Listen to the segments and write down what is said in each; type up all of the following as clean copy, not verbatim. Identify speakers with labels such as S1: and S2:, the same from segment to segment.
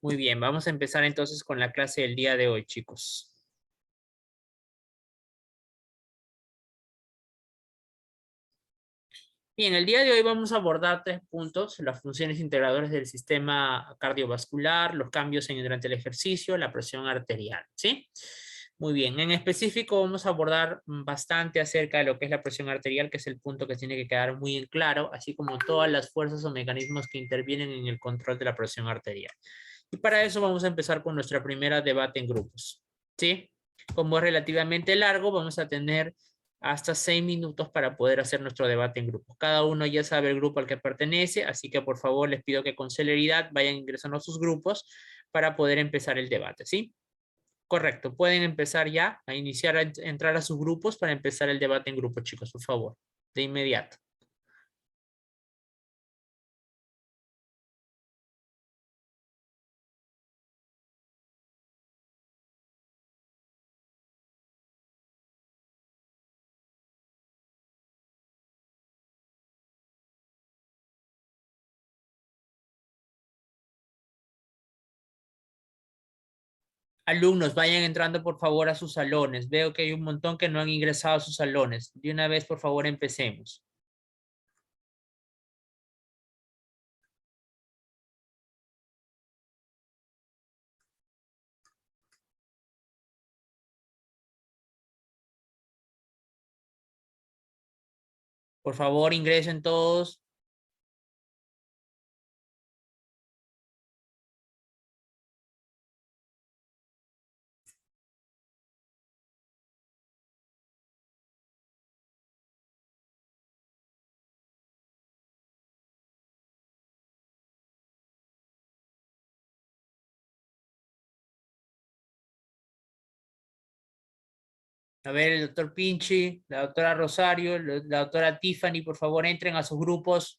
S1: Muy bien, vamos a empezar entonces con la clase del día de hoy, chicos. Bien, el día de hoy vamos a abordar 3 puntos: las funciones integradoras del sistema cardiovascular, los cambios durante el ejercicio, la presión arterial, ¿sí? Muy bien, en específico vamos a abordar bastante acerca de lo que es la presión arterial, que es el punto que tiene que quedar muy en claro, así como todas las fuerzas o mecanismos que intervienen en el control de la presión arterial. Y para eso vamos a empezar con nuestra primera debate en grupos, ¿sí? Como es relativamente largo, vamos a tener hasta 6 minutos para poder hacer nuestro debate en grupos. Cada uno ya sabe el grupo al que pertenece, así que por favor les pido que con celeridad vayan ingresando a sus grupos para poder empezar el debate, ¿sí? Correcto, pueden empezar ya a iniciar a entrar a sus grupos para empezar el debate en grupo, chicos, por favor, de inmediato. Alumnos, vayan entrando por favor a sus salones. Veo que hay un montón que no han ingresado a sus salones. De una vez, por favor, empecemos. Por favor, ingresen todos. A ver, el doctor Pinchi, la doctora Rosario, la doctora Tiffany, por favor, entren a sus grupos.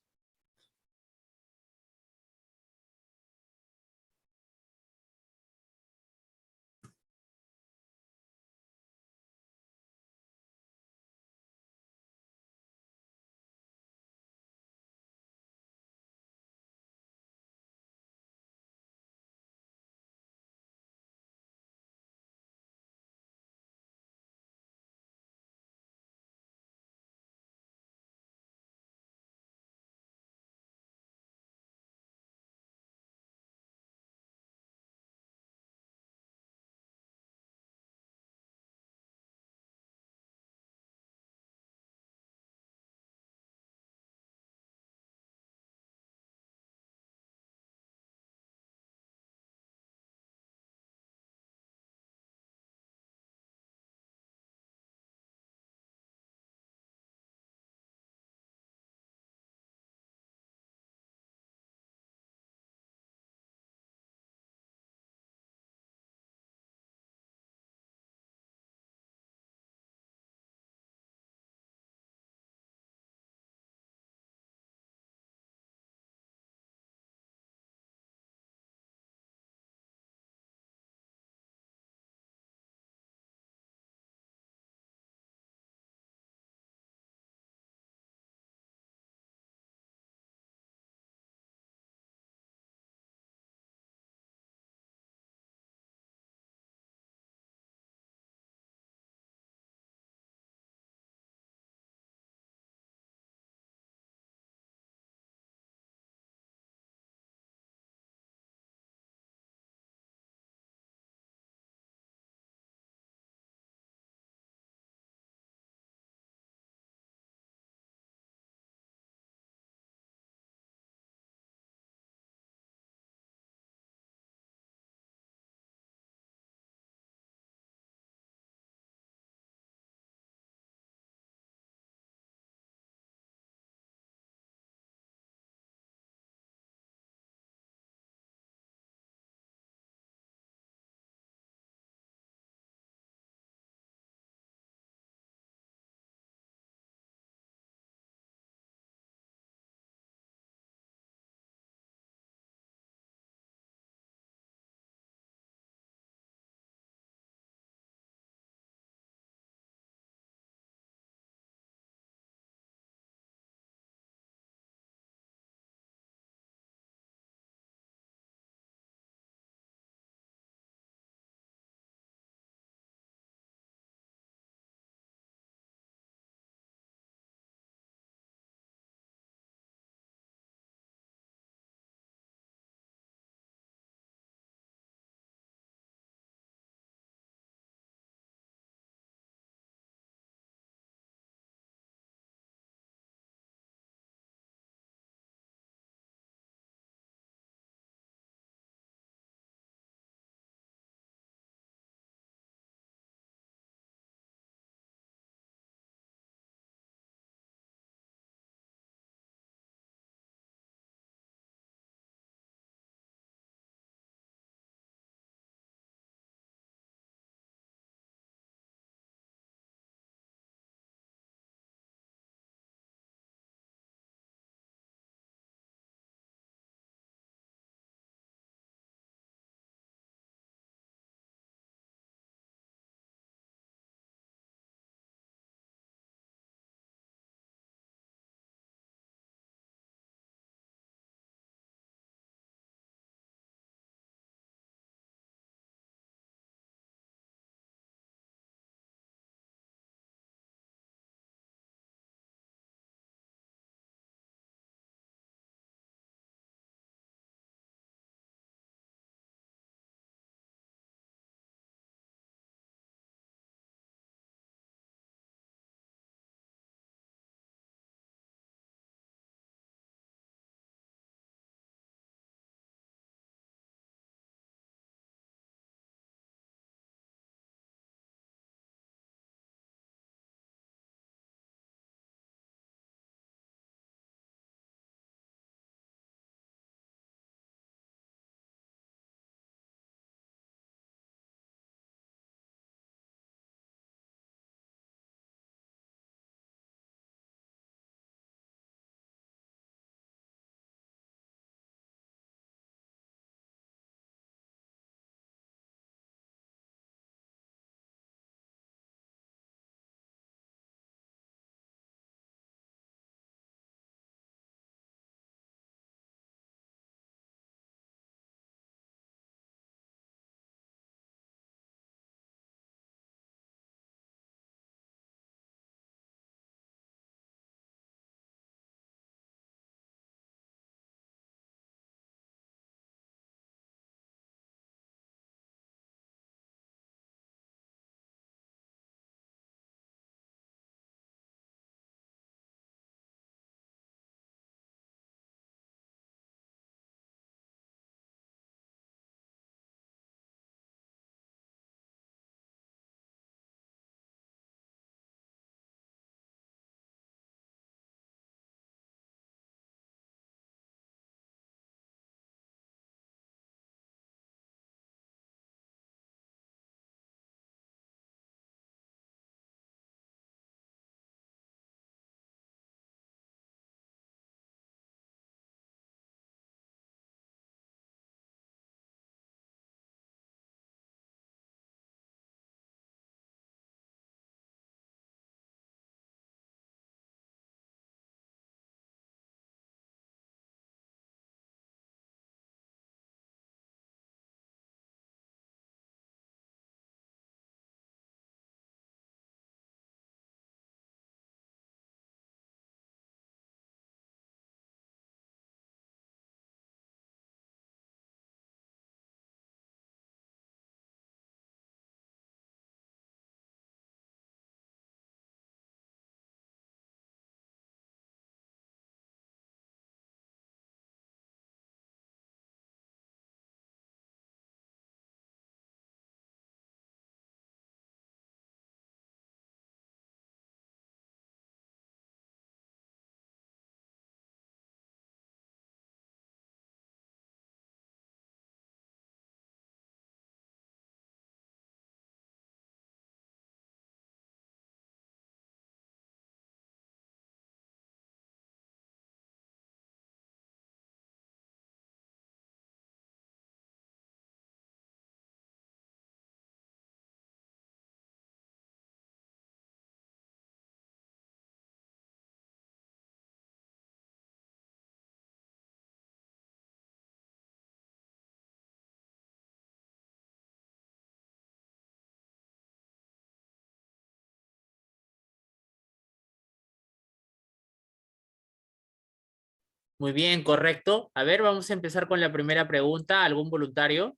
S1: Muy bien, correcto. A ver, vamos a empezar con la primera pregunta. ¿Algún voluntario?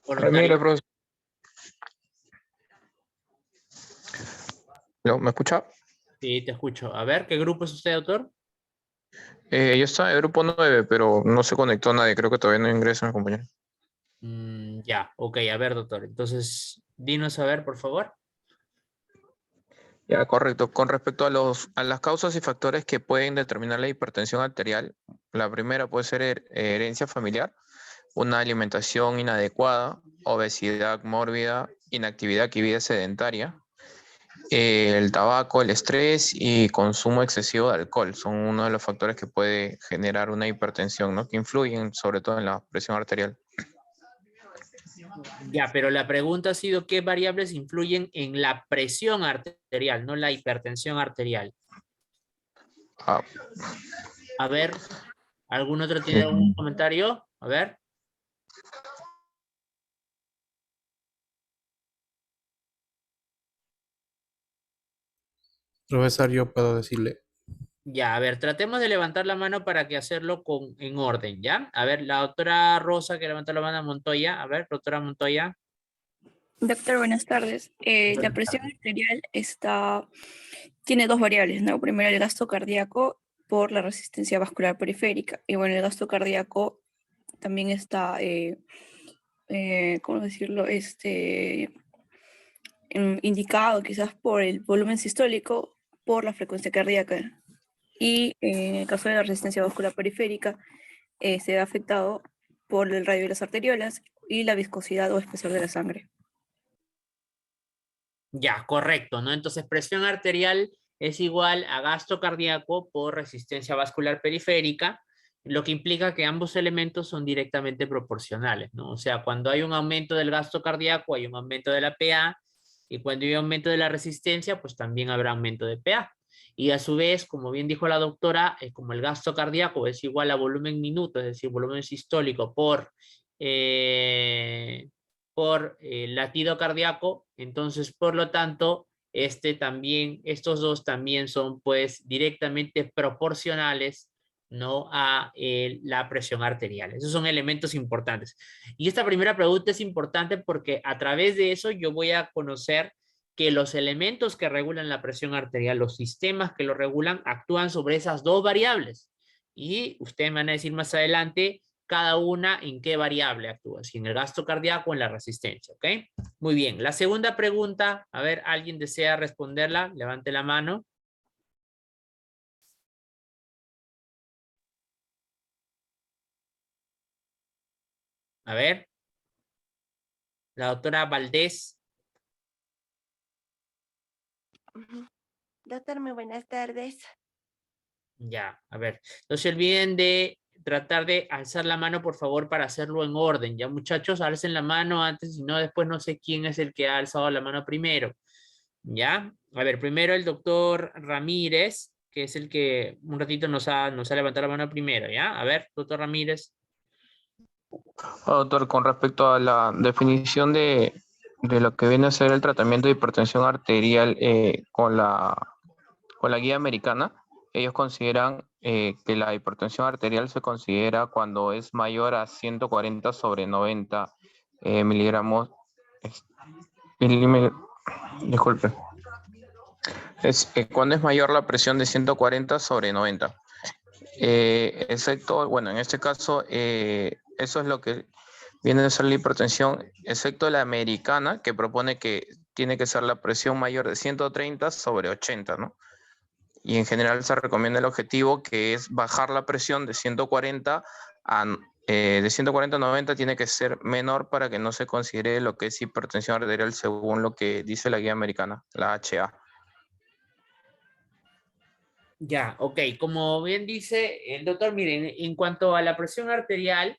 S2: Mire,
S1: ¿Voluntario?
S2: profesor, ¿no? ¿Me escucha?
S1: Sí, te escucho. A ver, ¿qué grupo es usted, doctor?
S2: Yo estaba en el grupo 9, pero no se conectó nadie. Creo que todavía no ingresa mi compañero.
S1: Ya, ok, a ver, doctor. Entonces, dinos a ver, por favor.
S2: Ya, correcto. Con respecto a las causas y factores que pueden determinar la hipertensión arterial, la primera puede ser herencia familiar, una alimentación inadecuada, obesidad mórbida, inactividad y vida sedentaria. El tabaco, el estrés y consumo excesivo de alcohol son uno de los factores que puede generar una hipertensión, ¿no? Que influyen sobre todo en la presión arterial.
S1: Ya, pero la pregunta ha sido qué variables influyen en la presión arterial, no la hipertensión arterial.
S2: Ah,
S1: A ver, ¿algún otro tiene algún
S2: eh,
S1: comentario? A ver.
S3: Profesor, yo puedo decirle.
S1: Ya, a ver, tratemos de levantar la mano para que hacerlo en orden, ¿ya? A ver, la doctora Rosa que levantó la mano, Montoya. A ver, doctora Montoya.
S4: Doctor, buenas tardes. La presión arterial tiene dos variables, ¿no? Primero, el gasto cardíaco por la resistencia vascular periférica. Y bueno, el gasto cardíaco también está, ¿cómo decirlo? Indicado quizás por el volumen sistólico, por la frecuencia cardíaca. Y en el caso de la resistencia vascular periférica, se ve afectado por el radio de las arteriolas y la viscosidad o espesor de la sangre.
S1: Ya, correcto, ¿no? Entonces, presión arterial es igual a gasto cardíaco por resistencia vascular periférica, lo que implica que ambos elementos son directamente proporcionales, ¿no? O sea, cuando hay un aumento del gasto cardíaco, hay un aumento de la PA, y cuando hay aumento de la resistencia, pues también habrá aumento de PA. Y a su vez, como bien dijo la doctora, como el gasto cardíaco es igual a volumen minuto, es decir, volumen sistólico por latido cardíaco, entonces por lo tanto, estos dos también son pues directamente proporcionales, ¿no? A la presión arterial. Esos son elementos importantes. Y esta primera pregunta es importante porque a través de eso yo voy a conocer que los elementos que regulan la presión arterial, los sistemas que lo regulan, actúan sobre esas dos variables. Y ustedes me van a decir más adelante cada una en qué variable actúa, si en el gasto cardíaco o en la resistencia, ¿ok? Muy bien, la segunda pregunta, a ver, ¿alguien desea responderla? Levante la mano. A ver, la doctora Valdés.
S5: Doctor, muy buenas tardes.
S1: Ya, a ver, no se olviden de tratar de alzar la mano, por favor, para hacerlo en orden. Ya, muchachos, alcen la mano antes, si no, después no sé quién es el que ha alzado la mano primero. ¿Ya? A ver, primero el doctor Ramírez, que es el que un ratito nos ha levantado la mano primero, ¿ya? A ver, doctor Ramírez.
S2: Doctor, con respecto a la definición de lo que viene a ser el tratamiento de hipertensión arterial con la guía americana, ellos consideran que la hipertensión arterial se considera cuando es mayor a 140/90 miligramos. es- Disculpe. Cuando es mayor la presión de 140/90. Excepto, bueno, en este caso, eso es lo que viene a ser la hipertensión, excepto la americana, que propone que tiene que ser la presión mayor de 130/80, ¿no? Y en general se recomienda el objetivo que es bajar la presión de 140 de 140 a 90 tiene que ser menor para que no se considere lo que es hipertensión arterial según lo que dice la guía americana, la HA.
S1: Ya, ok. Como bien dice el doctor, miren, en cuanto a la presión arterial,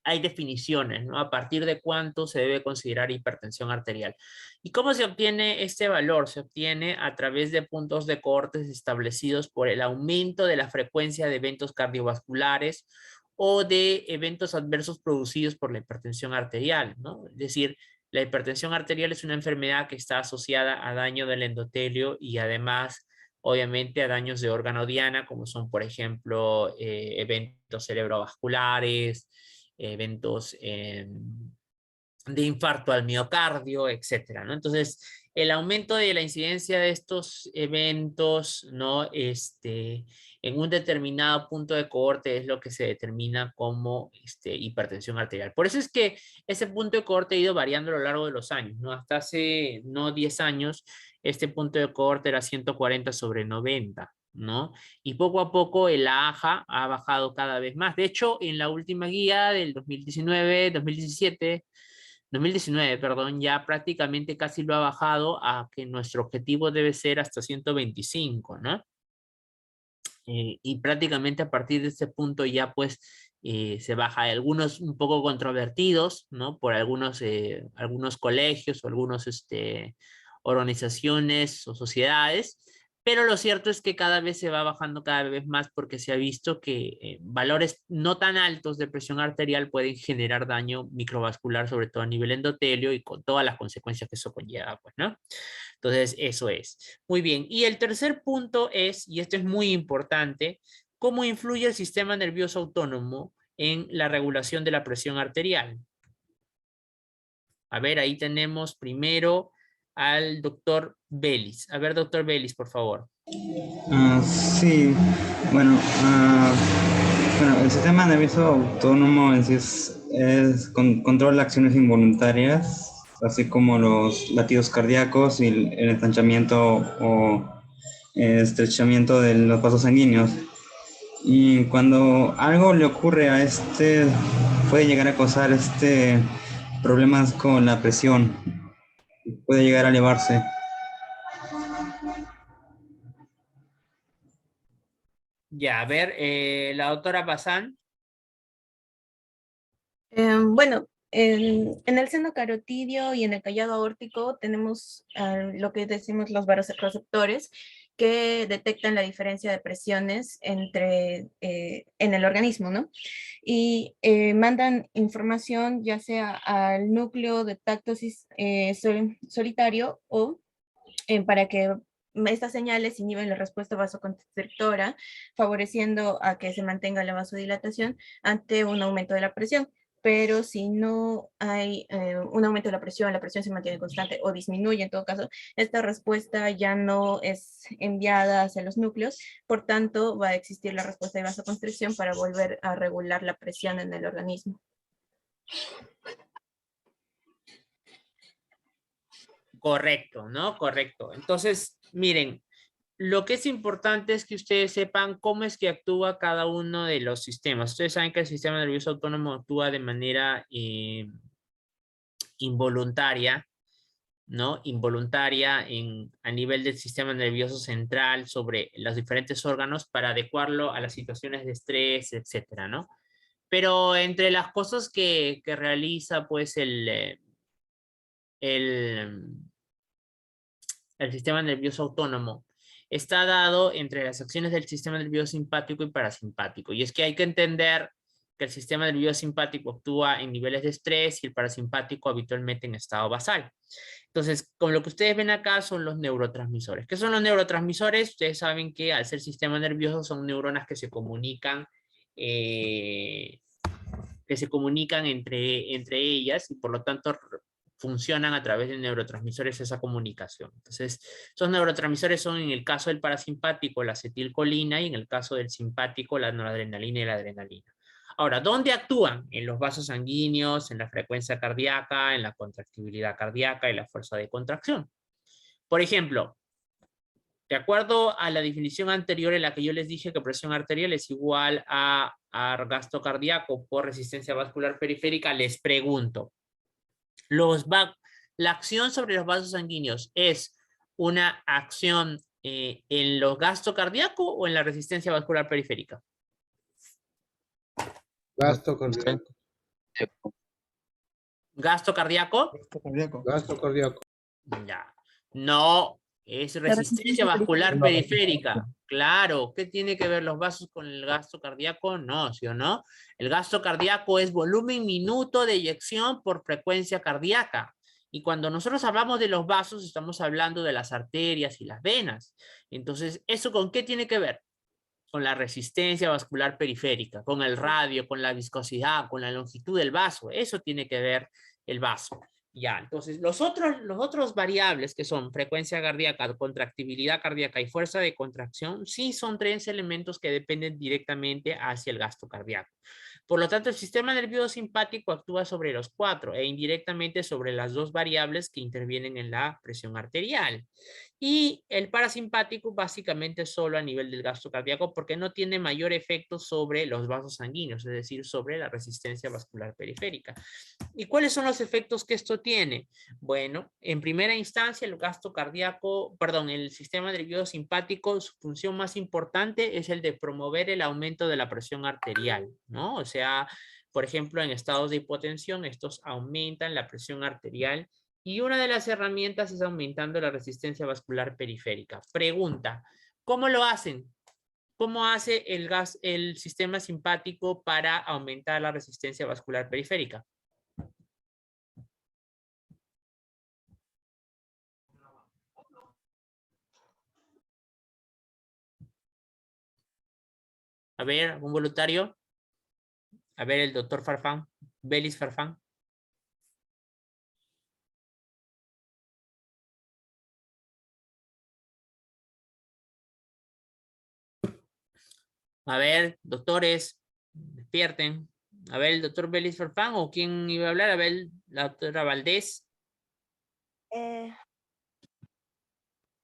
S1: hay definiciones, ¿no? A partir de cuánto se debe considerar hipertensión arterial. ¿Y cómo se obtiene este valor? Se obtiene a través de puntos de cortes establecidos por el aumento de la frecuencia de eventos cardiovasculares o de eventos adversos producidos por la hipertensión arterial, ¿no? Es decir, la hipertensión arterial es una enfermedad que está asociada a daño del endotelio y además obviamente a daños de órgano diana, como son, por ejemplo, eventos cerebrovasculares, eventos de infarto al miocardio, etcétera, ¿no? Entonces, el aumento de la incidencia de estos eventos, ¿no? En un determinado punto de cohorte es lo que se determina como hipertensión arterial. Por eso es que ese punto de cohorte ha ido variando a lo largo de los años, ¿no? Hasta hace, no 10 años, este punto de cohorte era 140/90, ¿no? Y poco a poco el AJA ha bajado cada vez más. De hecho, en la última guía del 2019, perdón, ya prácticamente casi lo ha bajado a que nuestro objetivo debe ser hasta 125, ¿no? Y prácticamente a partir de este punto ya pues se baja. Hay algunos un poco controvertidos, ¿no? Por algunos colegios o algunos organizaciones o sociedades, pero lo cierto es que cada vez se va bajando cada vez más porque se ha visto que valores no tan altos de presión arterial pueden generar daño microvascular, sobre todo a nivel endotelio y con todas las consecuencias que eso conlleva, pues, ¿no? Entonces, eso es. Muy bien. Y el tercer punto es, y esto es muy importante, cómo influye el sistema nervioso autónomo en la regulación de la presión arterial. A ver, ahí tenemos primero al doctor Vélez. A ver, doctor Vélez, por favor.
S5: Sí, bueno, el sistema nervioso autónomo en sí controla acciones involuntarias, así como los latidos cardíacos y el estancamiento o estrechamiento de los vasos sanguíneos. Y cuando algo le ocurre a puede llegar a causar problemas con la presión, puede llegar a elevarse.
S1: Ya, a ver, la doctora Bazán.
S6: Bueno, en el seno carotidio y en el callado aórtico tenemos lo que decimos los vasoreceptores que detectan la diferencia de presiones en el organismo, ¿no? Y mandan información ya sea al núcleo de tacto solitario o para que estas señales inhiben la respuesta vasoconstrictora, favoreciendo a que se mantenga la vasodilatación ante un aumento de la presión. Pero si no hay un aumento de la presión se mantiene constante o disminuye en todo caso, esta respuesta ya no es enviada hacia los núcleos, por tanto va a existir la respuesta de vasoconstricción para volver a regular la presión en el organismo.
S1: Correcto, ¿no? Correcto. Entonces, miren, lo que es importante es que ustedes sepan cómo es que actúa cada uno de los sistemas. Ustedes saben que el sistema nervioso autónomo actúa de manera involuntaria, ¿no? Involuntaria a nivel del sistema nervioso central sobre los diferentes órganos para adecuarlo a las situaciones de estrés, etcétera, ¿no? Pero entre las cosas que realiza, pues, el sistema nervioso autónomo está dado entre las acciones del sistema nervioso simpático y parasimpático. Y es que hay que entender que el sistema nervioso simpático actúa en niveles de estrés y el parasimpático habitualmente en estado basal. Entonces, como lo que ustedes ven acá son los neurotransmisores. ¿Qué son los neurotransmisores? Ustedes saben que al ser sistema nervioso son neuronas que se comunican entre ellas y por lo tanto funcionan a través de neurotransmisores esa comunicación. Entonces, esos neurotransmisores son en el caso del parasimpático la acetilcolina y en el caso del simpático la noradrenalina y la adrenalina. Ahora, ¿dónde actúan? En los vasos sanguíneos, en la frecuencia cardíaca, en la contractibilidad cardíaca y la fuerza de contracción. Por ejemplo, de acuerdo a la definición anterior en la que yo les dije que presión arterial es igual a gasto cardíaco por resistencia vascular periférica, les pregunto, ¿la acción sobre los vasos sanguíneos es una acción en los gasto cardíaco o en la resistencia vascular periférica?
S3: Gasto cardíaco.
S1: ¿Gasto cardíaco?
S3: Gasto cardíaco.
S1: Ya. No, es resistencia vascular periférica. Claro, ¿qué tiene que ver los vasos con el gasto cardíaco? No, ¿sí o no? El gasto cardíaco es volumen minuto de eyección por frecuencia cardíaca. Y cuando nosotros hablamos de los vasos, estamos hablando de las arterias y las venas. Entonces, ¿eso con qué tiene que ver? Con la resistencia vascular periférica, con el radio, con la viscosidad, con la longitud del vaso. Eso tiene que ver el vaso. Ya, entonces los otros variables que son frecuencia cardíaca, contractibilidad cardíaca y fuerza de contracción, sí son 3 elementos que dependen directamente hacia el gasto cardíaco. Por lo tanto, el sistema nervioso simpático actúa sobre los 4 e indirectamente sobre las 2 variables que intervienen en la presión arterial. Y el parasimpático básicamente solo a nivel del gasto cardíaco porque no tiene mayor efecto sobre los vasos sanguíneos, es decir, sobre la resistencia vascular periférica. ¿Y cuáles son los efectos que esto tiene? Bueno, en primera instancia el gasto cardíaco, perdón, el sistema nervioso simpático, su función más importante es el de promover el aumento de la presión arterial, ¿no? O sea, por ejemplo, en estados de hipotensión, estos aumentan la presión arterial y una de las herramientas es aumentando la resistencia vascular periférica. Pregunta, ¿cómo lo hacen? ¿Cómo hace el sistema simpático para aumentar la resistencia vascular periférica? A ver, ¿algún voluntario? A ver, el doctor Farfán, Belis Farfán. A ver, doctores, despierten. A ver, el doctor Belis Farfán, ¿o quién iba a hablar? A ver, la doctora Valdés.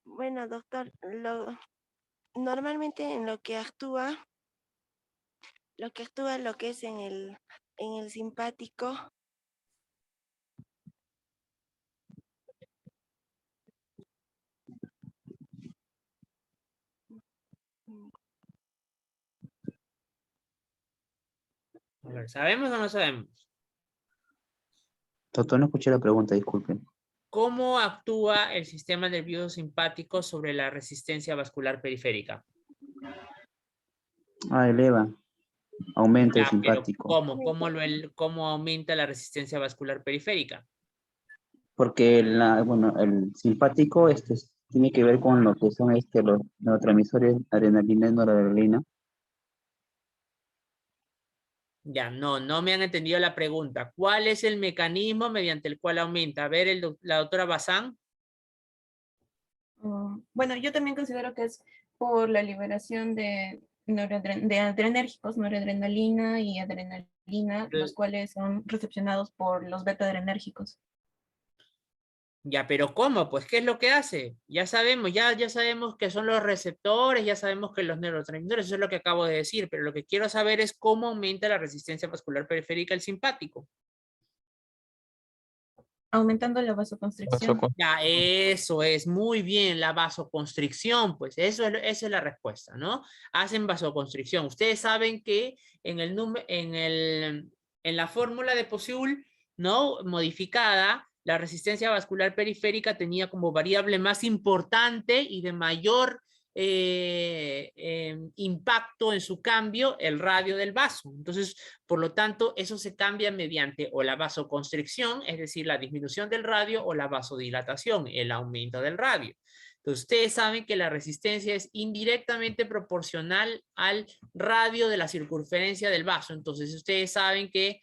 S7: Bueno, doctor, normalmente en lo que actúa lo que es en el simpático.
S1: A ver, ¿sabemos o no sabemos?
S8: Doctor, no escuché la pregunta, disculpen.
S1: ¿Cómo actúa el sistema nervioso simpático sobre la resistencia vascular periférica?
S8: Eleva, aumenta el
S1: Ya, pero
S8: simpático.
S1: ¿cómo? ¿Cómo aumenta la resistencia vascular periférica?
S8: Porque bueno, el simpático tiene que ver con lo que son los neurotransmisores adrenalina y noradrenalina.
S1: Ya, no me han entendido la pregunta. ¿Cuál es el mecanismo mediante el cual aumenta? A ver, la doctora Bazán.
S6: Bueno, yo también considero que es por la liberación de adrenérgicos, noradrenalina y adrenalina, los cuales son recepcionados por los beta-adrenérgicos.
S1: Ya, pero ¿cómo? Pues, ¿qué es lo que hace? Ya sabemos que son los receptores, ya sabemos que los neurotransmisores, eso es lo que acabo de decir, pero lo que quiero saber es cómo aumenta la resistencia vascular periférica el simpático.
S6: Aumentando la vasoconstricción.
S1: Ya, eso es, muy bien, la vasoconstricción, pues esa es la respuesta, ¿no? Hacen vasoconstricción. Ustedes saben que en la fórmula de Poiseuille, ¿no? Modificada, la resistencia vascular periférica tenía como variable más importante y de mayor impacto en su cambio el radio del vaso. Entonces, por lo tanto, eso se cambia mediante o la vasoconstricción, es decir, la disminución del radio, o la vasodilatación, el aumento del radio. Entonces, ustedes saben que la resistencia es indirectamente proporcional al radio de la circunferencia del vaso. Entonces, ustedes saben que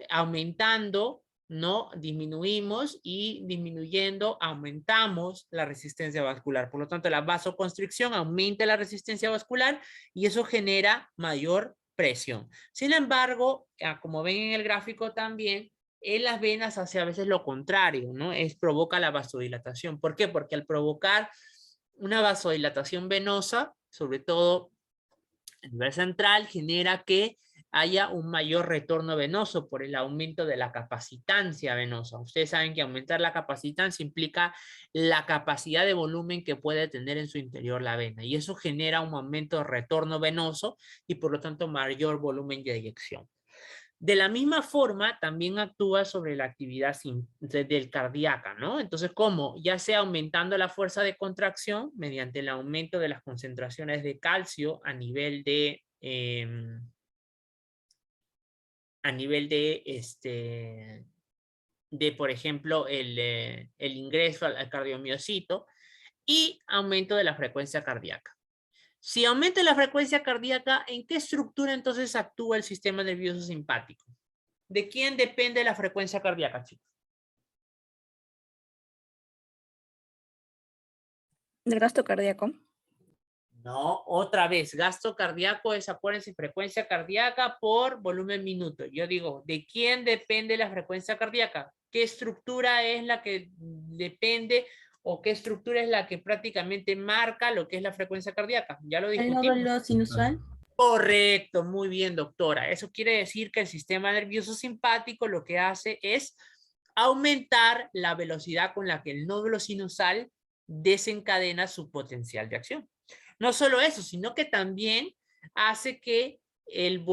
S1: aumentando, no disminuimos, y disminuyendo aumentamos la resistencia vascular. Por lo tanto, la vasoconstricción aumenta la resistencia vascular y eso genera mayor presión. Sin embargo, como ven en el gráfico también, en las venas hace a veces lo contrario, ¿no? Provoca la vasodilatación. ¿Por qué? Porque al provocar una vasodilatación venosa, sobre todo a nivel central, genera que haya un mayor retorno venoso por el aumento de la capacitancia venosa. Ustedes saben que aumentar la capacitancia implica la capacidad de volumen que puede tener en su interior la vena, y eso genera un aumento de retorno venoso y por lo tanto mayor volumen de eyección. De la misma forma, también actúa sobre la actividad del cardíaca, ¿no? Entonces, ¿cómo? Ya sea aumentando la fuerza de contracción mediante el aumento de las concentraciones de calcio a nivel de por ejemplo, el ingreso al cardiomiocito y aumento de la frecuencia cardíaca. Si aumenta la frecuencia cardíaca, ¿en qué estructura entonces actúa el sistema nervioso simpático? ¿De quién depende la frecuencia cardíaca, chicos?
S4: Del gasto cardíaco.
S1: No, otra vez, gasto cardíaco es, acuérdense, frecuencia cardíaca por volumen minuto. Yo digo, ¿de quién depende la frecuencia cardíaca? ¿Qué estructura es la que depende o qué estructura es la que prácticamente marca lo que es la frecuencia cardíaca? Ya lo
S6: El
S1: discutimos.
S6: nódulo sinusal.
S1: Correcto, muy bien, doctora. Eso quiere decir que el sistema nervioso simpático lo que hace es aumentar la velocidad con la que el nódulo sinusal desencadena su potencial de acción. No solo eso, sino que también hace que el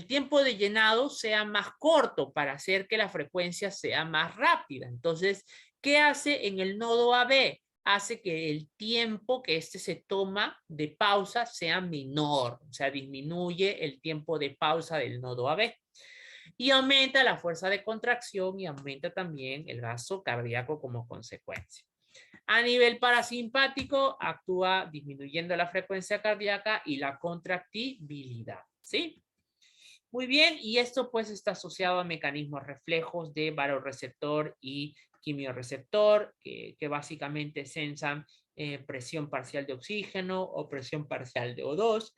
S1: tiempo de llenado sea más corto para hacer que la frecuencia sea más rápida. Entonces, ¿qué hace en el nodo AB? Hace que el tiempo que se toma de pausa sea menor, o sea, disminuye el tiempo de pausa del nodo AB. Y aumenta la fuerza de contracción y aumenta también el gasto cardíaco como consecuencia. A nivel parasimpático, actúa disminuyendo la frecuencia cardíaca y la contractibilidad, ¿sí? Muy bien, y esto pues está asociado a mecanismos reflejos de vasoreceptor y quimiorreceptor, que básicamente sensan presión parcial de oxígeno o presión parcial de O2,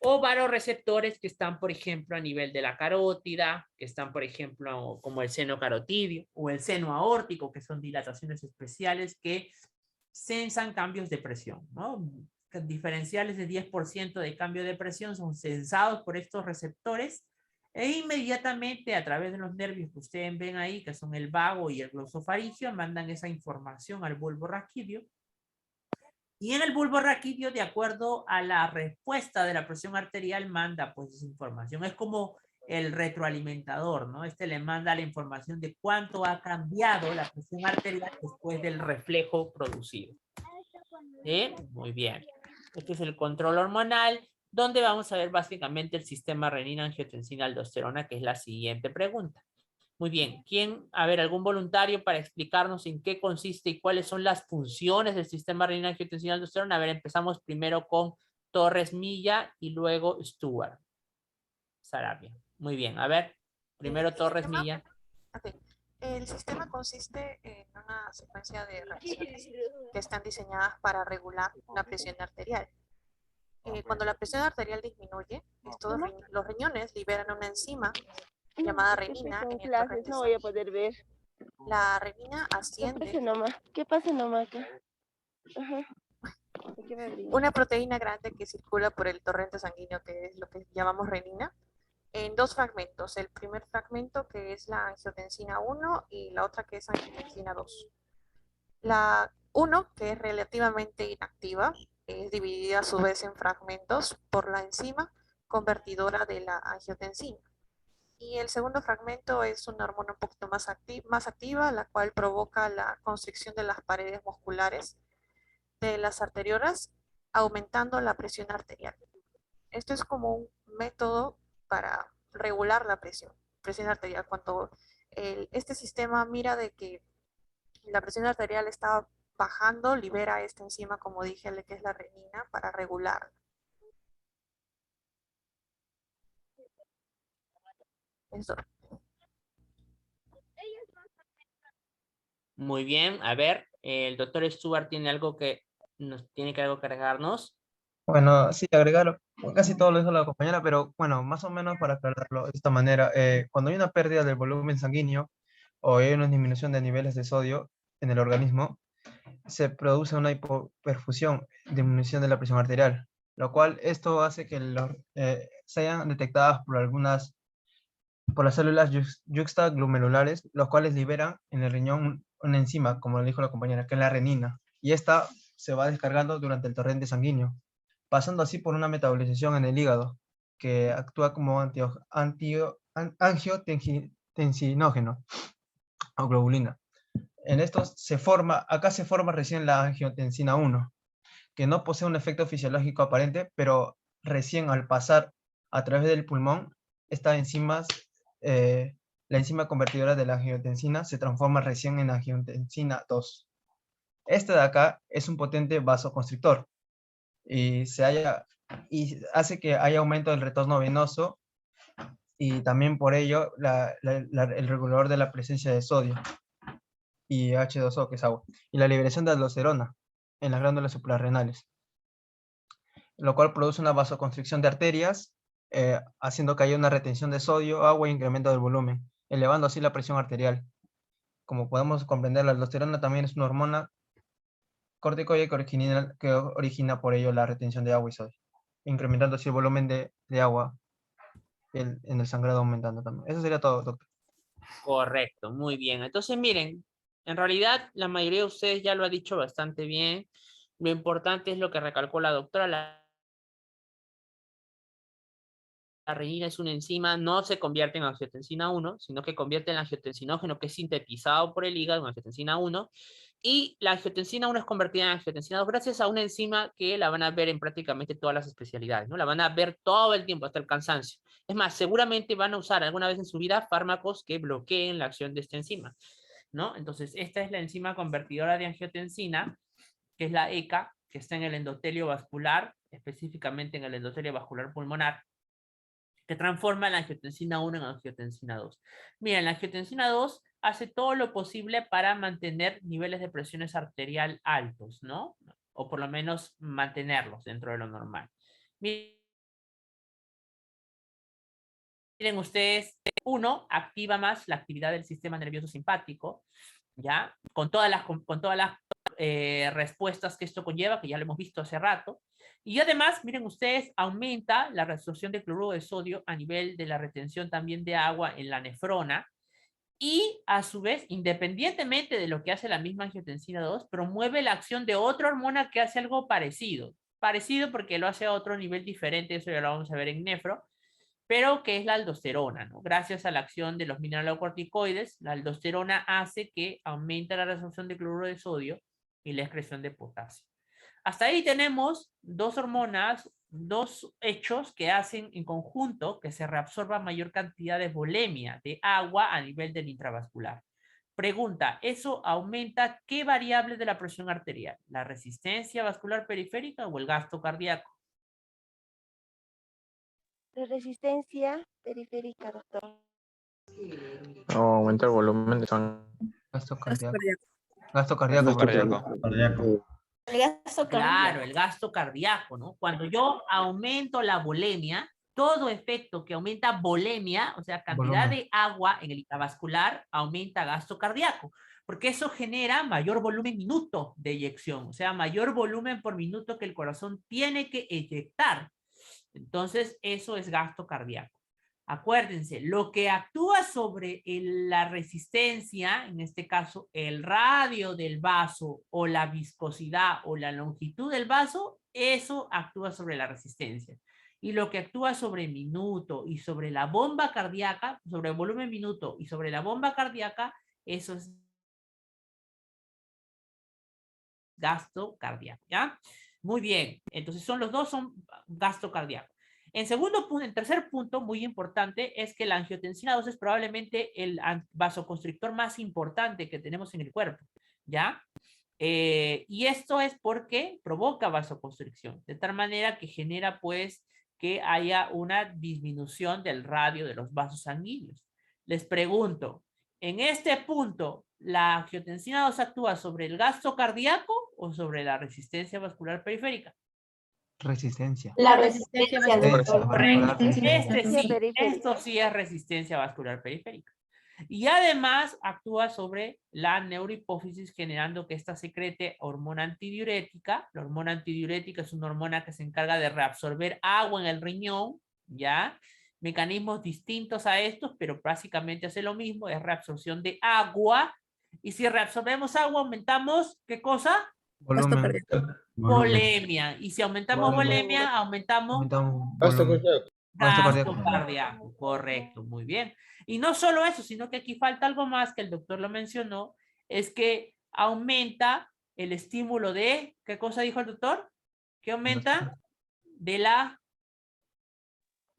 S1: o vasoreceptores que están, por ejemplo, a nivel de la carótida, que están, por ejemplo, como el seno carotidio o el seno aórtico, que son dilataciones especiales que sensan cambios de presión, ¿no? Diferenciales de 10% de cambio de presión son sensados por estos receptores e inmediatamente a través de los nervios que ustedes ven ahí, que son el vago y el glosofaringio, mandan esa información al bulbo raquídeo. Y en el bulbo raquídeo, de acuerdo a la respuesta de la presión arterial, manda pues esa información. Es como el retroalimentador, ¿no? Le manda la información de cuánto ha cambiado la presión arterial después del reflejo producido. ¿Sí? Muy bien. Este es el control hormonal, donde vamos a ver básicamente el sistema renina, angiotensina, aldosterona, que es la siguiente pregunta. Muy bien, algún voluntario para explicarnos en qué consiste y cuáles son las funciones del sistema renina, angiotensina, aldosterona? A ver, empezamos primero con Torres Milla y luego Stewart. Sarabia. Muy bien, a ver, primero Torres Milla.
S9: Okay. El sistema consiste en una secuencia de reacciones que están diseñadas para regular la presión arterial. Cuando la presión arterial disminuye, los riñones liberan una enzima llamada renina en el torrente
S7: no voy a poder ver.
S9: La renina asciende.
S7: ¿Qué pasa nomás acá? Ajá.
S9: Una proteína grande que circula por el torrente sanguíneo, que es lo que llamamos renina, en dos fragmentos. El primer fragmento, que es la angiotensina 1, y la otra, que es angiotensina 2. La 1, que es relativamente inactiva, es dividida a su vez en fragmentos por la enzima convertidora de la angiotensina. Y el segundo fragmento es una hormona un poquito más activa, la cual provoca la constricción de las paredes musculares de las arteriolas, aumentando la presión arterial. Esto es como un método para regular la presión arterial. Cuando este sistema mira de que la presión arterial está bajando, libera esta enzima, como dije, que es la renina, para regular. Eso.
S1: Muy bien, a ver, el doctor Stewart tiene algo que agregarnos.
S10: Bueno, sí, agregar casi todo lo dijo la compañera, pero bueno, más o menos para aclararlo de esta manera, cuando hay una pérdida del volumen sanguíneo o hay una disminución de niveles de sodio en el organismo, se produce una hipoperfusión, disminución de la presión arterial, lo cual esto hace que sean detectadas por las células yuxtaglomerulares, los cuales liberan en el riñón una enzima, como le dijo la compañera, que es la renina, y esta se va descargando durante el torrente sanguíneo, pasando así por una metabolización en el hígado, que actúa como angiotensinógeno o globulina. En estos acá se forma recién la angiotensina 1, que no posee un efecto fisiológico aparente, pero recién al pasar a través del pulmón, estas enzimas la enzima convertidora de la angiotensina se transforma recién en angiotensina 2. Este de acá es un potente vasoconstrictor y hace que haya aumento del retorno venoso y también por ello el regulador de la presencia de sodio y H2O, que es agua, y la liberación de aldosterona en las glándulas suprarrenales, lo cual produce una vasoconstricción de arterias, haciendo que haya una retención de sodio, agua e incremento del volumen, elevando así la presión arterial. Como podemos comprender, la aldosterona también es una hormona corticoide que origina por ello la retención de agua y sodio, incrementando así el volumen de agua en el sangrado, aumentando también. Eso sería todo, doctor.
S1: Correcto, muy bien. Entonces, miren, en realidad la mayoría de ustedes ya lo ha dicho bastante bien. Lo importante es lo que recalcó la doctora. La renina es una enzima, no se convierte en angiotensina 1, sino que convierte en angiotensinógeno que es sintetizado por el hígado en angiotensina 1. Y la angiotensina 1 es convertida en angiotensina 2 gracias a una enzima que la van a ver en prácticamente todas las especialidades, ¿no? La van a ver todo el tiempo hasta el cansancio. Es más, seguramente van a usar alguna vez en su vida fármacos que bloqueen la acción de esta enzima, ¿no? Entonces, esta es la enzima convertidora de angiotensina, que es la ECA, que está en el endotelio vascular, específicamente en el endotelio vascular pulmonar, que transforma la angiotensina 1 en angiotensina 2. Miren, la angiotensina 2 hace todo lo posible para mantener niveles de presiones arterial altos, ¿no? O por lo menos mantenerlos dentro de lo normal. Miren ustedes, uno, activa más la actividad del sistema nervioso simpático, ¿ya? Con todas las respuestas que esto conlleva, que ya lo hemos visto hace rato. Y además, miren ustedes, aumenta la reabsorción de cloruro de sodio a nivel de la retención también de agua en la nefrona. Y a su vez, independientemente de lo que hace la misma angiotensina 2, promueve la acción de otra hormona que hace algo parecido. Parecido porque lo hace a otro nivel diferente, eso ya lo vamos a ver en nefro, pero que es la aldosterona, ¿no? Gracias a la acción de los mineralocorticoides, la aldosterona hace que aumente la reabsorción de cloruro de sodio y la excreción de potasio. Hasta ahí tenemos dos hormonas, dos hechos que hacen en conjunto que se reabsorba mayor cantidad de volemia, de agua a nivel del intravascular. Pregunta, ¿eso aumenta qué variable de la presión arterial? ¿La resistencia vascular periférica o el gasto cardíaco?
S7: La resistencia periférica, doctor.
S2: Aumenta el volumen de sangre.
S10: Gasto
S4: Gasto
S10: cardíaco.
S4: cardíaco.
S10: Gasto cardíaco.
S2: Gasto cardíaco.
S6: El gasto
S1: Claro, el gasto cardíaco, ¿no? Cuando yo aumento la volemia, todo efecto que aumenta volemia, o sea, cantidad
S10: Volumen.
S1: de agua en el intravascular, aumenta gasto cardíaco, porque eso genera mayor volumen minuto de eyección, o sea, mayor volumen por minuto que el corazón tiene que eyectar. Entonces, eso es gasto cardíaco. Acuérdense, lo que actúa sobre la resistencia, en este caso el radio del vaso o la viscosidad o la longitud del vaso, eso actúa sobre la resistencia. Y lo que actúa sobre minuto y sobre la bomba cardíaca, sobre el volumen minuto y sobre la bomba cardíaca, eso es gasto cardíaco, ¿ya? Muy bien, entonces los dos son gasto cardíaco. En tercer punto, muy importante, es que la angiotensina 2 es probablemente el vasoconstrictor más importante que tenemos en el cuerpo, ¿ya? Y esto es porque provoca vasoconstricción, de tal manera que genera, pues, que haya una disminución del radio de los vasos sanguíneos. Les pregunto, en este punto, ¿la angiotensina 2 actúa sobre el gasto cardíaco o sobre la resistencia vascular periférica?
S10: Resistencia.
S6: La resistencia vascular.
S1: Correcto.
S7: Periférica.
S1: Esto sí es resistencia vascular periférica. Y además actúa sobre la neurohipófisis, generando que ésta secrete hormona antidiurética. La hormona antidiurética es una hormona que se encarga de reabsorber agua en el riñón, ¿ya? Mecanismos distintos a estos, pero básicamente hace lo mismo, es reabsorción de agua. Y si reabsorbemos agua, aumentamos, ¿qué cosa?
S10: Volumen.
S1: Volemia. Y si aumentamos volemia, aumentamos
S3: Gasto
S10: volumen.
S3: cardíaco.
S10: Gasto
S1: gasto
S10: cardíaco.
S1: cardíaco. Correcto, muy bien. Y no solo eso, sino que aquí falta algo más que el doctor lo mencionó, es que aumenta el estímulo de, ¿qué cosa dijo el doctor? ¿Qué aumenta? De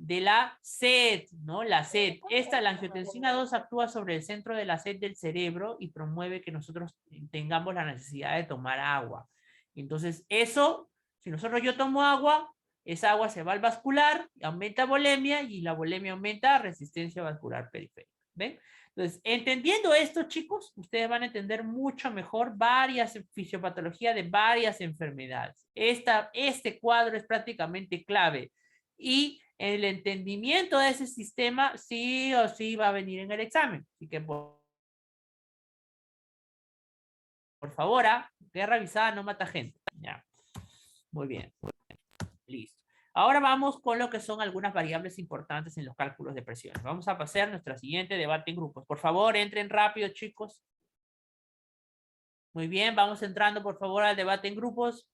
S1: de la sed, ¿no? La sed. La angiotensina 2 actúa sobre el centro de la sed del cerebro y promueve que nosotros tengamos la necesidad de tomar agua. Entonces, eso, si yo tomo agua, esa agua se va al vascular, aumenta volemia y la volemia aumenta resistencia vascular periférica. ¿Ven? Entonces, entendiendo esto, chicos, ustedes van a entender mucho mejor varias fisiopatologías de varias enfermedades. Este cuadro es prácticamente clave. Y el entendimiento de ese sistema sí o sí va a venir en el examen. Así que por favor, guerra avisada no mata gente. Ya. Muy bien. Listo. Ahora vamos con lo que son algunas variables importantes en los cálculos de presiones. Vamos a pasar a nuestro siguiente debate en grupos. Por favor, entren rápido, chicos. Muy bien, vamos entrando, por favor, al debate en grupos.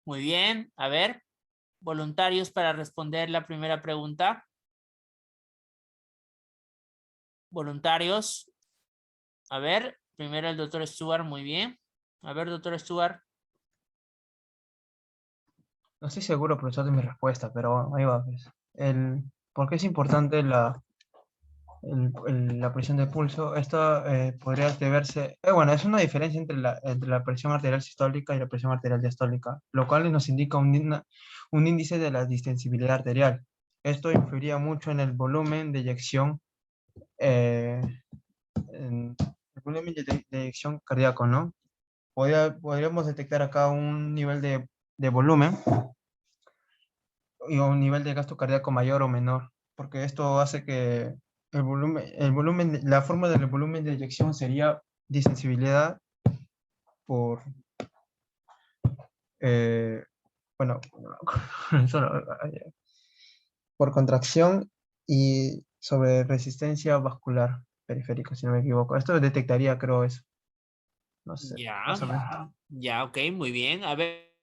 S1: Muy bien. A ver, voluntarios para responder la primera pregunta. Voluntarios. A ver, primero el doctor Stuart, muy bien. A ver, doctor Stuart.
S10: No estoy seguro, profesor, de mi respuesta, pero ahí va, pues. ¿Por qué es importante la presión de pulso? Esto podría deberse... bueno, es una diferencia entre la presión arterial sistólica y la presión arterial diastólica, lo cual nos indica un índice de la distensibilidad arterial. Esto influiría mucho en el volumen de eyección, en el volumen de eyección cardíaco, ¿no? Podríamos detectar acá un nivel de volumen y un nivel de gasto cardíaco mayor o menor, porque esto hace que la forma del volumen de eyección sería distensibilidad por, bueno, por contracción y sobre resistencia vascular periférica, si no me equivoco. Esto detectaría, creo, eso. No sé,
S1: Ya,
S10: más o menos.
S1: ya, ok, muy bien. A ver,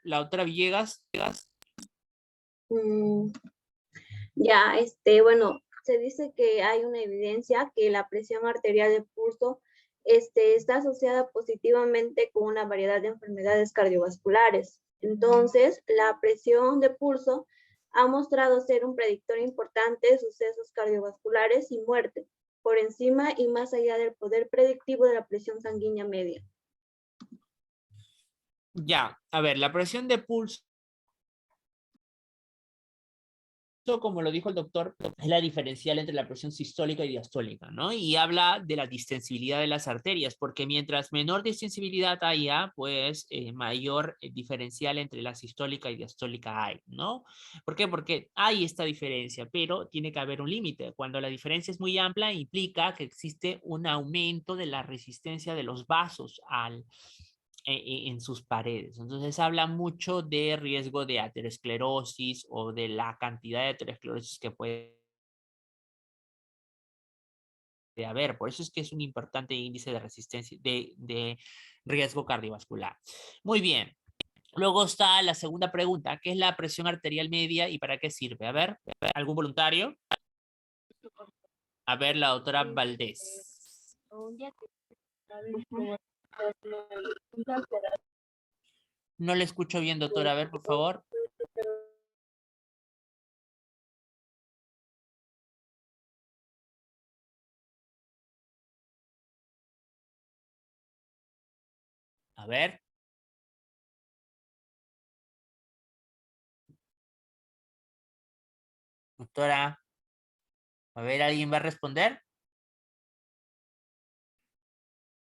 S1: la doctora Villegas.
S11: Ya, bueno, se dice que hay una evidencia que la presión arterial de pulso está asociada positivamente con una variedad de enfermedades cardiovasculares. Entonces, la presión de pulso ha mostrado ser un predictor importante de sucesos cardiovasculares y muerte, por encima y más allá del poder predictivo de la presión sanguínea media.
S1: Ya, a ver, la presión de pulso, como lo dijo el doctor, es la diferencial entre la presión sistólica y diastólica, ¿no? Y habla de la distensibilidad de las arterias, porque mientras menor distensibilidad haya, pues mayor diferencial entre la sistólica y diastólica hay, ¿no? ¿Por qué? Porque hay esta diferencia, pero tiene que haber un límite. Cuando la diferencia es muy amplia, implica que existe un aumento de la resistencia de los vasos en sus paredes. Entonces habla mucho de riesgo de aterosclerosis o de la cantidad de aterosclerosis que puede haber. Por eso es que es un importante índice de resistencia, de riesgo cardiovascular. Muy bien. Luego está la segunda pregunta, ¿qué es la presión arterial media y para qué sirve? A ver, ¿algún voluntario? A ver, la doctora Valdés. No le escucho bien, doctora. A ver, por favor. A ver. Doctora. A ver, ¿alguien va a responder?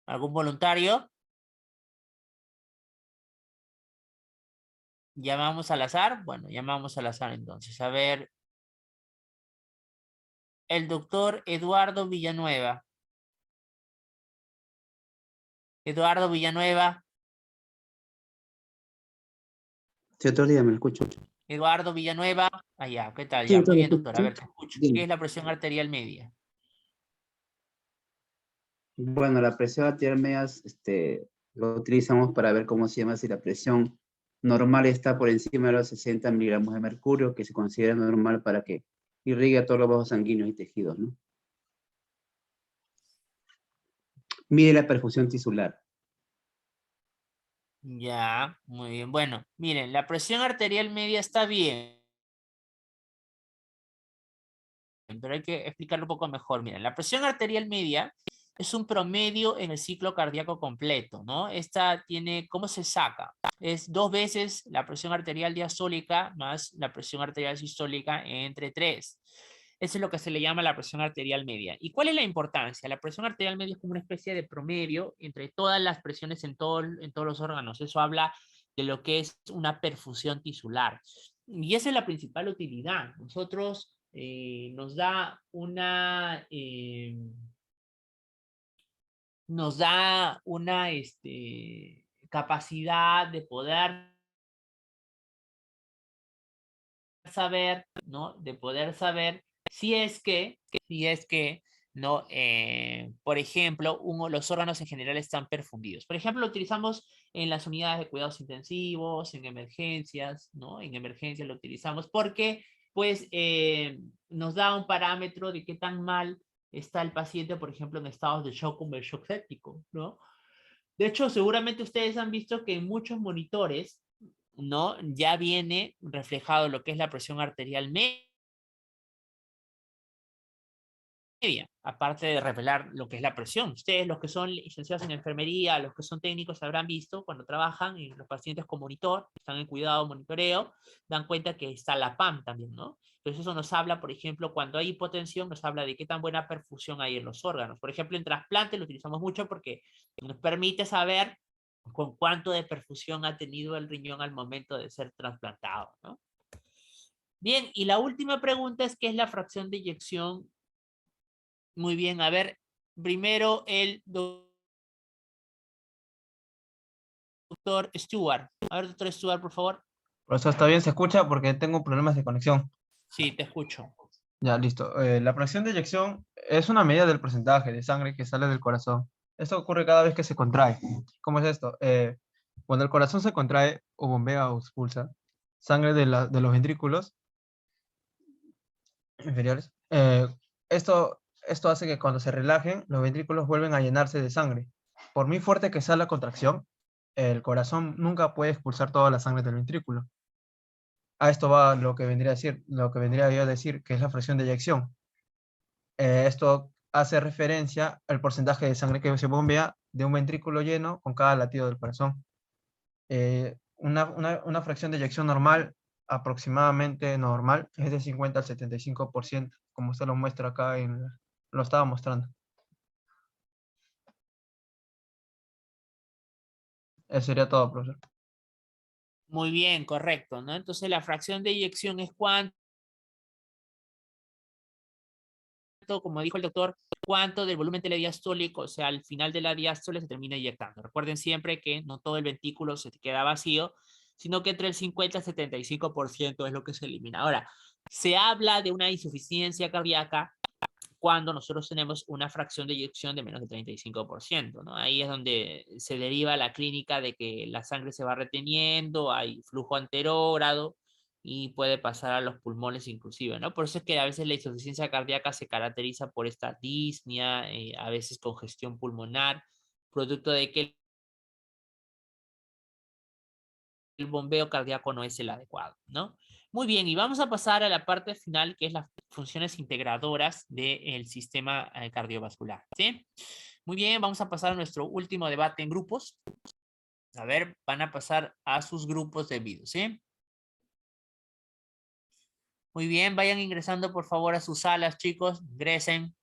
S1: ¿Algún voluntario? ¿Llamamos al azar? Bueno, llamamos al azar entonces. A ver. El doctor Eduardo Villanueva. Eduardo Villanueva.
S8: Sí, otro día me lo escucho.
S1: Eduardo Villanueva. Allá, ¿qué tal?
S8: Sí,
S1: Ya, muy
S8: doctor,
S1: bien, doctor. A
S8: sí.
S1: ver, te escucho.
S8: Bien.
S1: ¿Qué es la presión arterial media?
S8: Bueno, la presión arterial media, lo utilizamos para ver cómo se llama si la presión normal está por encima de los 60 miligramos de mercurio, que se considera normal para que irrigue a todos los vasos sanguíneos y tejidos, ¿no? Mide la perfusión tisular.
S1: Ya, muy bien. Bueno, miren, la presión arterial media está bien, pero hay que explicarlo un poco mejor. Miren, la presión arterial media es un promedio en el ciclo cardíaco completo, ¿no? Esta tiene, ¿cómo se saca? Es 2 veces la presión arterial diastólica más la presión arterial sistólica entre 3. Eso es lo que se le llama la presión arterial media. ¿Y cuál es la importancia? La presión arterial media es como una especie de promedio entre todas las presiones en todos los órganos. Eso habla de lo que es una perfusión tisular. Y esa es la principal utilidad. Nosotros nos da una capacidad de poder saber, ¿no? De poder saber si es que ¿no? Por ejemplo, los órganos en general están perfundidos. Por ejemplo, lo utilizamos en las unidades de cuidados intensivos, en emergencias, ¿no? En emergencias lo utilizamos porque, pues, nos da un parámetro de qué tan mal está el paciente, por ejemplo, en estados de shock como el shock séptico, ¿no? De hecho, seguramente ustedes han visto que en muchos monitores, ¿no? Ya viene reflejado lo que es la presión arterial media, aparte de revelar lo que es la presión. Ustedes, los que son licenciados en enfermería, los que son técnicos, habrán visto cuando trabajan y los pacientes con monitor, están en cuidado, monitoreo, dan cuenta que está la PAM también, ¿no? Entonces eso nos habla, por ejemplo, cuando hay hipotensión, nos habla de qué tan buena perfusión hay en los órganos. Por ejemplo, en trasplante lo utilizamos mucho porque nos permite saber con cuánto de perfusión ha tenido el riñón al momento de ser trasplantado, ¿no? Bien, y la última pregunta es, ¿qué es la fracción de eyección? Muy bien, a ver, primero el doctor Stewart. A ver, doctor Stewart, por favor.
S10: Profesor, ¿está bien? ¿Se escucha? Porque tengo problemas de conexión.
S1: Sí, te escucho.
S10: Ya, listo. La presión de eyección es una medida del porcentaje de sangre que sale del corazón. Esto ocurre cada vez que se contrae. ¿Cómo es esto? Cuando el corazón se contrae o bombea o expulsa sangre de los ventrículos inferiores, esto hace que cuando se relajen, los ventrículos vuelven a llenarse de sangre. Por muy fuerte que sea la contracción, el corazón nunca puede expulsar toda la sangre del ventrículo. A esto va lo que vendría yo a decir, que es la fracción de eyección. Esto hace referencia al porcentaje de sangre que se bombea de un ventrículo lleno con cada latido del corazón. Una fracción de eyección normal, aproximadamente normal, es de 50 al 75%, como usted lo muestra acá, lo estaba mostrando. Eso sería todo, profesor.
S1: Muy bien, correcto, ¿no? Entonces la fracción de eyección es cuánto, como dijo el doctor, cuánto del volumen telediastólico, o sea, al final de la diástole se termina eyectando. Recuerden siempre que no todo el ventrículo se queda vacío, sino que entre el 50 y el 75% es lo que se elimina. Ahora, se habla de una insuficiencia cardíaca cuando nosotros tenemos una fracción de eyección de menos del 35%, ¿no? Ahí es donde se deriva la clínica de que la sangre se va reteniendo, hay flujo anterógrado y puede pasar a los pulmones inclusive, ¿no? Por eso es que a veces la insuficiencia cardíaca se caracteriza por esta disnea, a veces congestión pulmonar, producto de que el bombeo cardíaco no es el adecuado, ¿no? Muy bien, y vamos a pasar a la parte final, que es las funciones integradoras del sistema cardiovascular, ¿sí? Muy bien, vamos a pasar a nuestro último debate en grupos. A ver, van a pasar a sus grupos debidos, ¿sí? Muy bien, vayan ingresando por favor a sus salas, chicos, ingresen.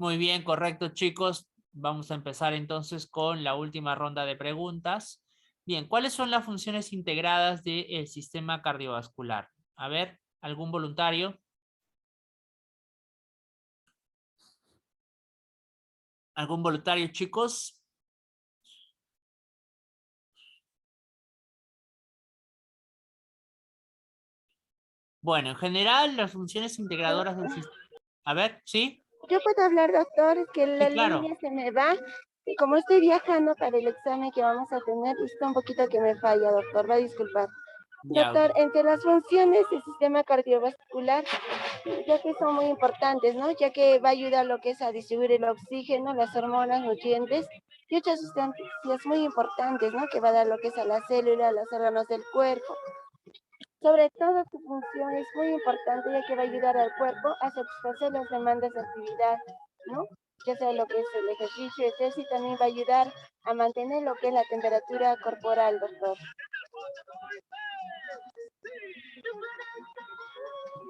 S1: Muy bien, correcto, chicos. Vamos a empezar entonces con la última ronda de preguntas. Bien, ¿cuáles son las funciones integradas del sistema cardiovascular? A ver, ¿algún voluntario? ¿Algún voluntario, chicos? Bueno, en general, las funciones integradoras del sistema... A ver, ¿sí?
S7: Yo puedo hablar, doctor, es que la
S1: Sí, claro.
S7: línea se me va. Y como estoy viajando para el examen que vamos a tener, está un poquito que me falla, doctor, va a disculpar.
S1: Ya,
S7: Doctor, entre las funciones del sistema cardiovascular, ya que son muy importantes, ¿no? Ya que va a ayudar lo que es a distribuir el oxígeno, las hormonas, nutrientes y otras sustancias muy importantes, ¿no? Que va a dar lo que es a las células, a los órganos del cuerpo. Sobre todo su función es muy importante ya que va a ayudar al cuerpo a satisfacer las demandas de actividad, ¿no? Ya sea lo que es el ejercicio, y también va a ayudar a mantener lo que es la temperatura corporal, doctor.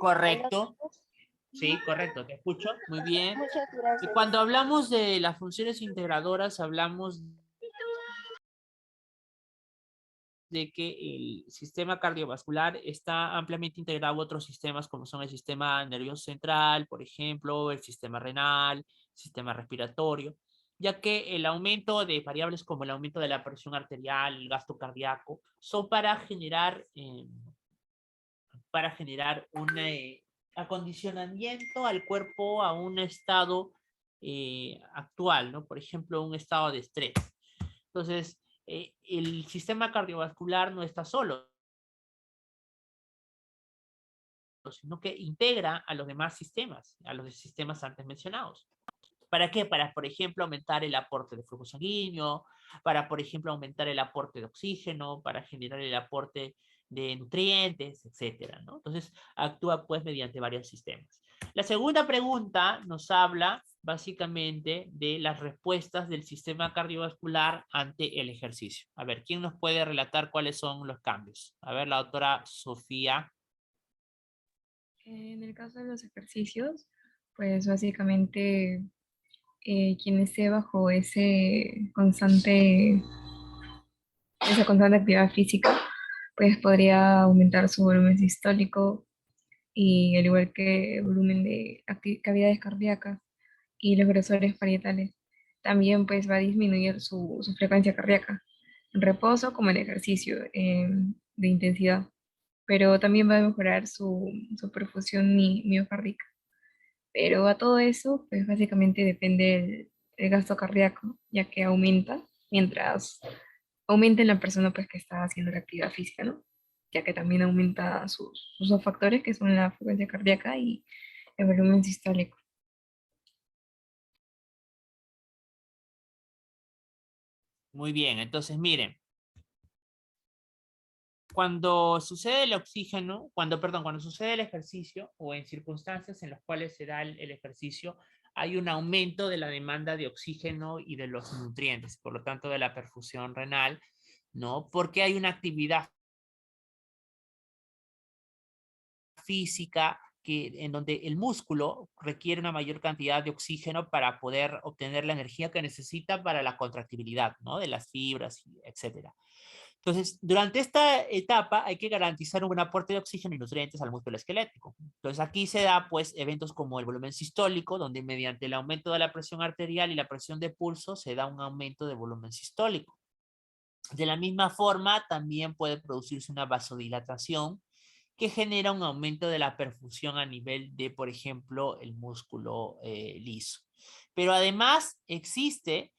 S1: correcto. Sí, correcto, te escucho. Muy bien.
S7: Muchas
S1: Y
S7: gracias.
S1: cuando hablamos de las funciones integradoras, hablamos de que el sistema cardiovascular está ampliamente integrado a otros sistemas como son el sistema nervioso central, por ejemplo, el sistema renal, sistema respiratorio, ya que el aumento de variables como el aumento de la presión arterial, el gasto cardíaco, son para generar un acondicionamiento al cuerpo a un estado actual, ¿no? Por ejemplo, un estado de estrés. Entonces, el sistema cardiovascular no está solo, sino que integra a los demás sistemas, a los sistemas antes mencionados. ¿Para qué? Para, por ejemplo, aumentar el aporte de flujo sanguíneo, para, por ejemplo, aumentar el aporte de oxígeno, para generar el aporte de nutrientes, etcétera, ¿no? Entonces, actúa pues mediante varios sistemas. La segunda pregunta nos habla básicamente de las respuestas del sistema cardiovascular ante el ejercicio. A ver, ¿quién nos puede relatar cuáles son los cambios? A ver, la doctora Sofía.
S12: En el caso de los ejercicios, pues básicamente quien esté bajo esa constante actividad física, pues podría aumentar su volumen sistólico y al igual que el volumen de cavidades cardíacas y los grosores parietales. También pues va a disminuir su frecuencia cardíaca, en reposo como en ejercicio de intensidad, pero también va a mejorar su perfusión miocárdica. Pero a todo eso, pues básicamente depende el gasto cardíaco, ya que aumenta mientras aumente en la persona pues que está haciendo la actividad física, ¿no? Ya que también aumenta sus dos factores, que son la frecuencia cardíaca y el volumen sistólico.
S1: Muy bien, entonces miren. Cuando sucede el oxígeno, cuando sucede el ejercicio o en circunstancias en las cuales se da el ejercicio, hay un aumento de la demanda de oxígeno y de los nutrientes, por lo tanto de la perfusión renal, ¿no? Porque hay una actividad física en donde el músculo requiere una mayor cantidad de oxígeno para poder obtener la energía que necesita para la contractibilidad, ¿no? De las fibras, etcétera. Entonces, durante esta etapa hay que garantizar un buen aporte de oxígeno y nutrientes al músculo esquelético. Entonces, aquí se da, pues, eventos como el volumen sistólico, donde mediante el aumento de la presión arterial y la presión de pulso se da un aumento de volumen sistólico. De la misma forma, también puede producirse una vasodilatación que genera un aumento de la perfusión a nivel de, por ejemplo, el músculo liso. Pero además existe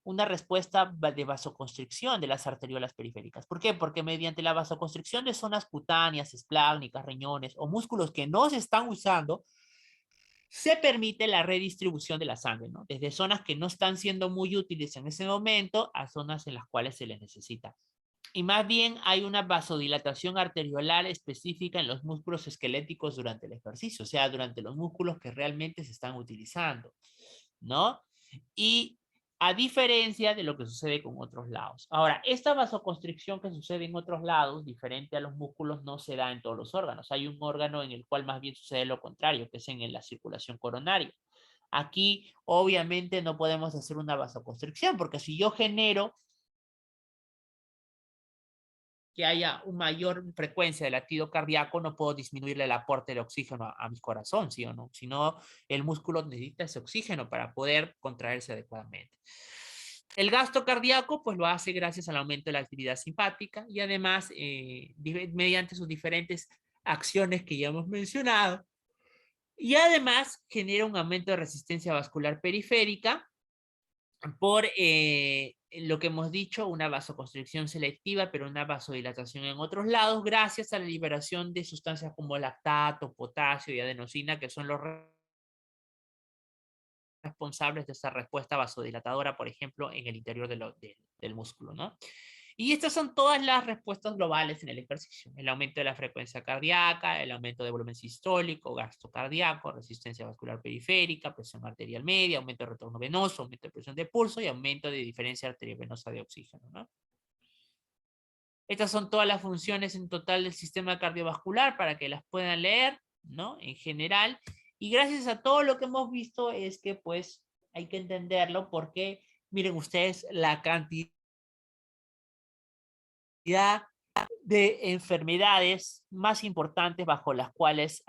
S1: una respuesta de vasoconstricción de las arteriolas periféricas. ¿Por qué? Porque mediante la vasoconstricción de zonas cutáneas, espláncnicas, riñones o músculos que no se están usando, se permite la redistribución de la sangre, ¿no? Desde zonas que no están siendo muy útiles en ese momento a zonas en las cuales se les necesita. Y más bien hay una vasodilatación arteriolar específica en los músculos esqueléticos durante el ejercicio, o sea, durante los músculos que realmente se están utilizando, ¿no? Y A diferencia de lo que sucede con otros lados. Ahora, esta vasoconstricción que sucede en otros lados, diferente a los músculos, no se da en todos los órganos. Hay un órgano en el cual más bien sucede lo contrario, que es en la circulación coronaria. Aquí, obviamente, no podemos hacer una vasoconstricción, porque si yo genero que haya una mayor frecuencia de latido cardíaco, no puedo disminuirle el aporte de oxígeno a mi corazón, ¿sí o no? Si no, el músculo necesita ese oxígeno para poder contraerse adecuadamente. El gasto cardíaco, pues lo hace gracias al aumento de la actividad simpática y además mediante sus diferentes acciones que ya hemos mencionado. Y además genera un aumento de resistencia vascular periférica por lo que hemos dicho, una vasoconstricción selectiva, pero una vasodilatación en otros lados, gracias a la liberación de sustancias como lactato, potasio y adenosina, que son los responsables de esa respuesta vasodilatadora, por ejemplo, en el interior del músculo, ¿no? Y estas son todas las respuestas globales en el ejercicio. El aumento de la frecuencia cardíaca, el aumento de volumen sistólico, gasto cardíaco, resistencia vascular periférica, presión arterial media, aumento de retorno venoso, aumento de presión de pulso y aumento de diferencia arteriovenosa de oxígeno, ¿no? Estas son todas las funciones en total del sistema cardiovascular para que las puedan leer, ¿no? En general. Y gracias a todo lo que hemos visto es que pues hay que entenderlo porque miren ustedes la cantidad de enfermedades más importantes bajo las cuales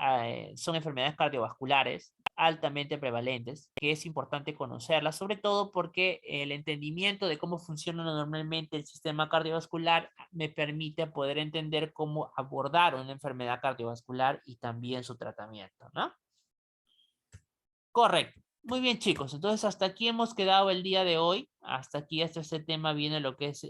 S1: son enfermedades cardiovasculares altamente prevalentes, que es importante conocerlas, sobre todo porque el entendimiento de cómo funciona normalmente el sistema cardiovascular me permite poder entender cómo abordar una enfermedad cardiovascular y también su tratamiento, ¿no? Correcto. Muy bien, chicos. Entonces, hasta aquí hemos quedado el día de hoy. Hasta aquí, hasta este tema viene lo que es